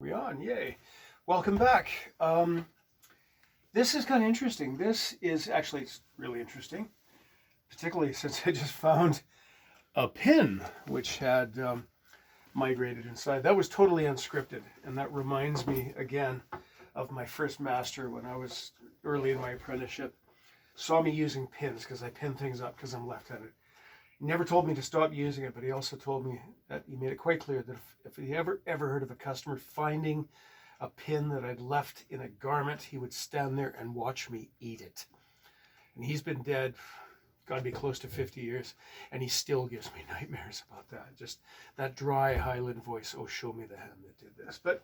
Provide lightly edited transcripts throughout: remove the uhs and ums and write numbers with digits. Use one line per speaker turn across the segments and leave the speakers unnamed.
we on? Yay. Welcome back. This is kind of interesting. This is actually, it's really interesting, particularly since I just found a pin which had migrated inside. That was totally unscripted, and that reminds me again of my first master when I was early in my apprenticeship. Saw me using pins because I pin things up because I'm left-handed. He never told me to stop using it, but he also told me that he made it quite clear that if he ever heard of a customer finding a pin that I'd left in a garment, he would stand there and watch me eat it. And he's been dead, got to be close to 50 years, and he still gives me nightmares about that. Just that dry Highland voice, oh, show me the hand that did this. But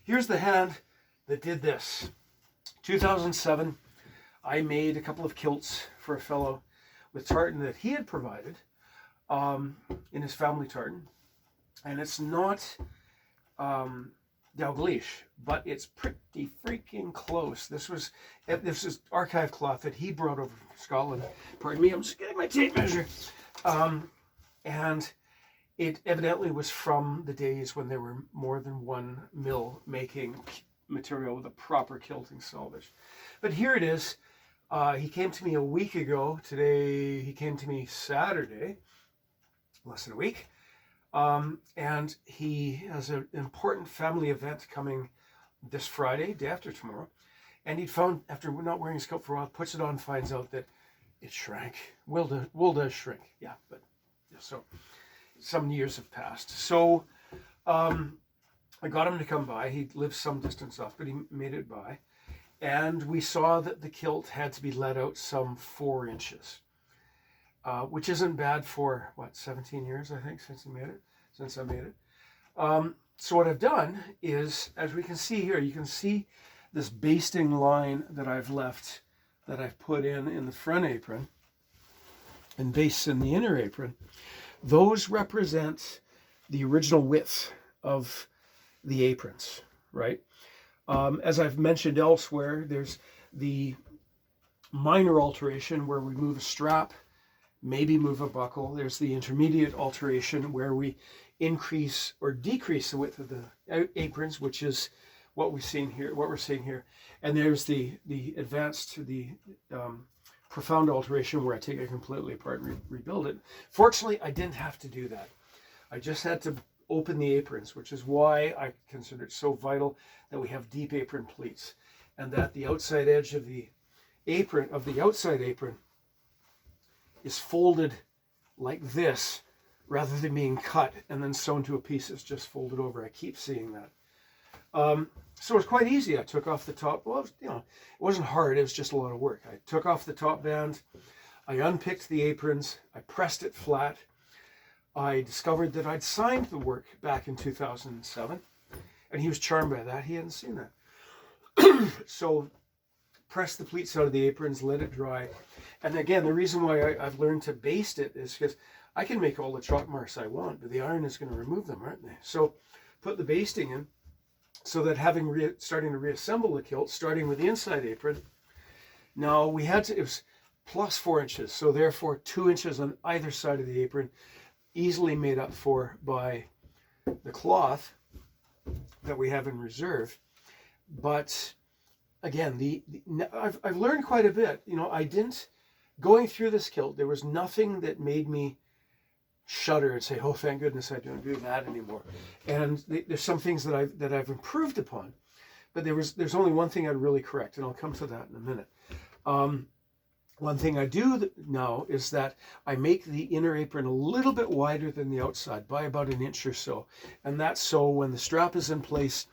here's the hand that did this. 2007, I made a couple of kilts for a fellow with tartan that he had provided in his family tartan. And it's not Dalgleish, but it's pretty freaking close. This is archive cloth that he brought over from Scotland. Pardon me, I'm just getting my tape measure. And it evidently was from the days when there were more than one mill making material with a proper kilting selvage. But here it is. He came to me a week ago. Today, he came to me Saturday, less than a week. And he has an important family event coming this Friday, day after tomorrow. And he'd found, after not wearing his kilt for a while, puts it on, finds out that it shrank. Wool does shrink, yeah, but yeah, so some years have passed. So I got him to come by. He lives some distance off, but he made it by. And we saw that the kilt had to be let out some 4 inches. Which isn't bad for, 17 years, I think, since I made it. So what I've done is, as we can see here, you can see this basting line that I've left, that I've put in the front apron, and bastes in the inner apron. Those represent the original width of the aprons, right? As I've mentioned elsewhere, there's the minor alteration where we move a strap, maybe move a buckle. There's the intermediate alteration where we increase or decrease the width of the aprons, which is what we're seeing here. And there's the advanced, the profound alteration where I take it completely apart and rebuild it. Fortunately, I didn't have to do that. I just had to open the aprons, which is why I consider it so vital that we have deep apron pleats, and that the outside edge of the apron, outside apron, is folded like this rather than being cut and then sewn to a piece that's just folded over. I keep seeing that. So it's quite easy. I took off the top. Well, it wasn't hard. It was just a lot of work. I took off the top band. I unpicked the aprons. I pressed it flat. I discovered that I'd signed the work back in 2007, and he was charmed by that. He hadn't seen that. So press the pleats out of the aprons, let it dry. And again, the reason why I've learned to baste it is because I can make all the chalk marks I want, but the iron is going to remove them, aren't they? So put the basting in so that starting to reassemble the kilt, starting with the inside apron. Now it was plus 4 inches, so therefore 2 inches on either side of the apron, easily made up for by the cloth that we have in reserve. But again, I've learned quite a bit. Going through this kilt, there was nothing that made me shudder and say, oh, thank goodness I don't do that anymore. And there's some things that I've improved upon, but there's only one thing I'd really correct, and I'll come to that in a minute. One thing I do now is that I make the inner apron a little bit wider than the outside by about 1 inch or so. And that's so when the strap is in place,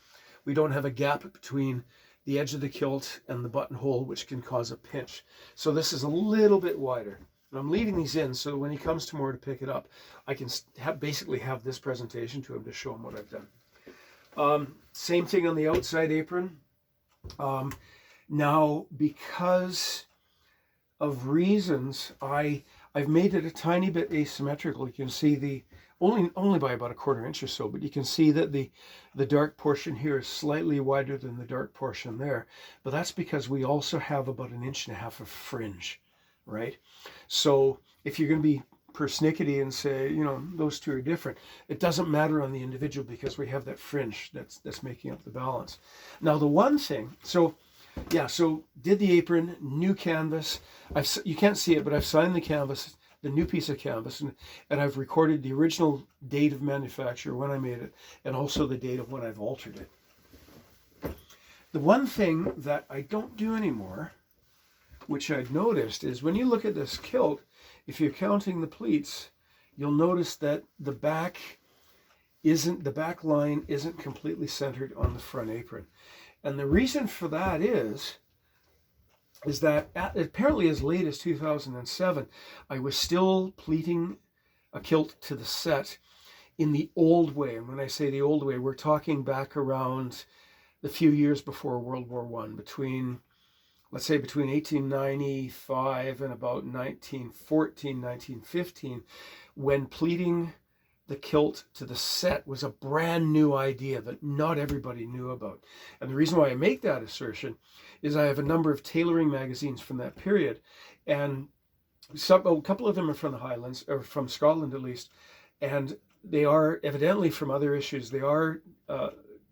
we don't have a gap between the edge of the kilt and the buttonhole, which can cause a pinch. So this is a little bit wider. And I'm leaving these in so when he comes tomorrow to pick it up, I can basically have this presentation to him to show him what I've done. Same thing on the outside apron. Now, because of reasons, I've made it a tiny bit asymmetrical. You can see only by about 1/4 inch or so, but you can see that the dark portion here is slightly wider than the dark portion there. But that's because we also have about 1.5 inches of fringe, right? So if you're going to be persnickety and say, you know, those two are different. It doesn't matter on the individual because we have that fringe that's making up the balance. Now the one thing, so yeah, so did the apron, new canvas. You can't see it, but I've signed the canvas, the new piece of canvas, and I've recorded the original date of manufacture when I made it, and also the date of when I've altered it. The one thing that I don't do anymore, which I'd noticed, is when you look at this kilt, if you're counting the pleats, you'll notice that the back line isn't completely centered on the front apron. And the reason for that is that apparently as late as 2007, I was still pleating a kilt to the set in the old way. And when I say the old way, we're talking back around the few years before World War I, let's say between 1895 and about 1914, 1915, when pleating the kilt to the set was a brand new idea that not everybody knew about. And the reason why I make that assertion is I have a number of tailoring magazines from that period, and a couple of them are from the Highlands, or from Scotland at least, and they are evidently from other issues. They are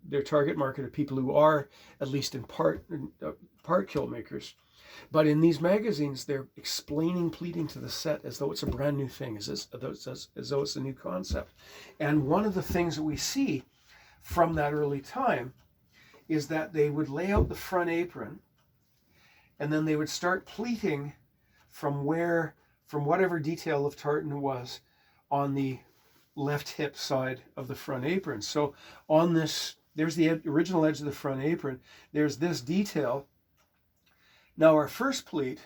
their target market are people who are, at least in part kilt makers. But in these magazines, they're explaining pleating to the set as though it's a brand new thing, as though it's a new concept. And one of the things that we see from that early time is that they would lay out the front apron, and then they would start pleating from whatever detail of tartan was on the left hip side of the front apron. So on this, there's the original edge of the front apron. There's this detail. Now our first pleat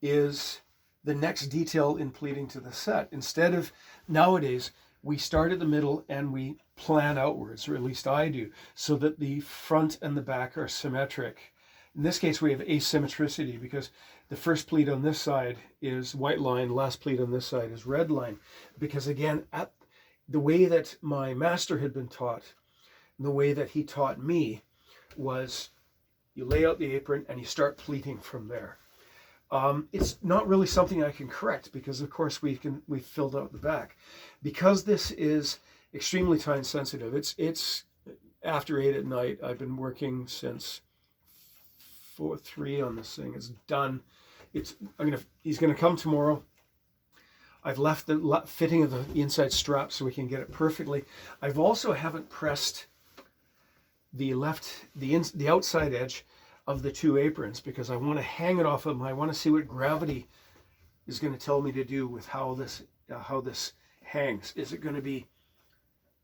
is the next detail in pleating to the set. Instead of nowadays, we start at the middle and we plan outwards, or at least I do, so that the front and the back are symmetric. In this case, we have asymmetricity because the first pleat on this side is white line, last pleat on this side is red line. Because again, at the way that my master had been taught, the way that he taught me was you lay out the apron and you start pleating from there. It's not really something I can correct because of course we've filled out the back. Because this is extremely time sensitive, it's after 8 at night. I've been working since 3 on this thing. It's done. He's gonna come tomorrow. I've left the fitting of the inside strap so we can get it perfectly. I've also haven't pressed the outside edge of the two aprons because I want to hang it off of them. I want to see what gravity is going to tell me to do with how this hangs. Is it going to be,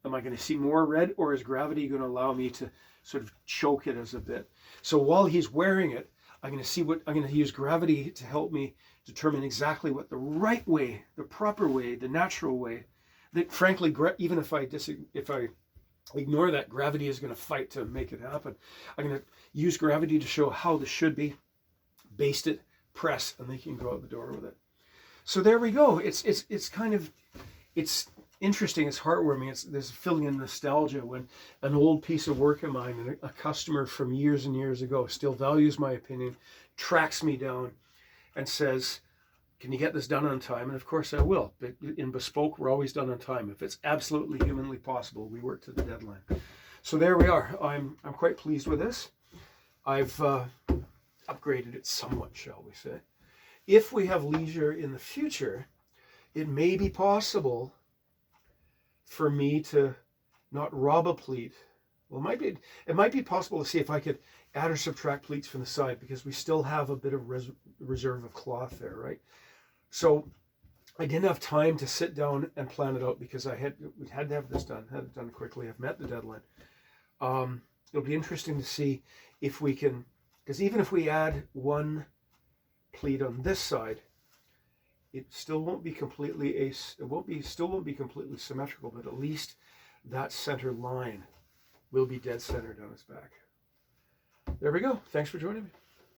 am I going to see more red, or is gravity going to allow me to sort of choke it as a bit? So while he's wearing it, I'm going to use gravity to help me determine exactly what the right way, the proper way, the natural way, that frankly, even if I ignore that, gravity is going to fight to make it happen. I'm going to use gravity to show how this should be, baste it, press, and then you can go out the door with it. So there we go. It's interesting. It's heartwarming. There's a feeling of nostalgia when an old piece of work of mine and a customer from years and years ago still values my opinion, tracks me down, and says, "Can you get this done on time?" And of course I will. But in bespoke, we're always done on time. If it's absolutely humanly possible, we work to the deadline. So there we are. I'm quite pleased with this. I've upgraded it somewhat, shall we say. If we have leisure in the future, it may be possible for me to not rob a pleat. Well, it might be possible to see if I could add or subtract pleats from the side because we still have a bit of reserve of cloth there, right? So I didn't have time to sit down and plan it out because we had to have this done, had it done quickly. I've met the deadline. It'll be interesting to see if we can, because even if we add one pleat on this side, it still won't be completely completely symmetrical, but at least that center line will be dead centered on its back. There we go. Thanks for joining me.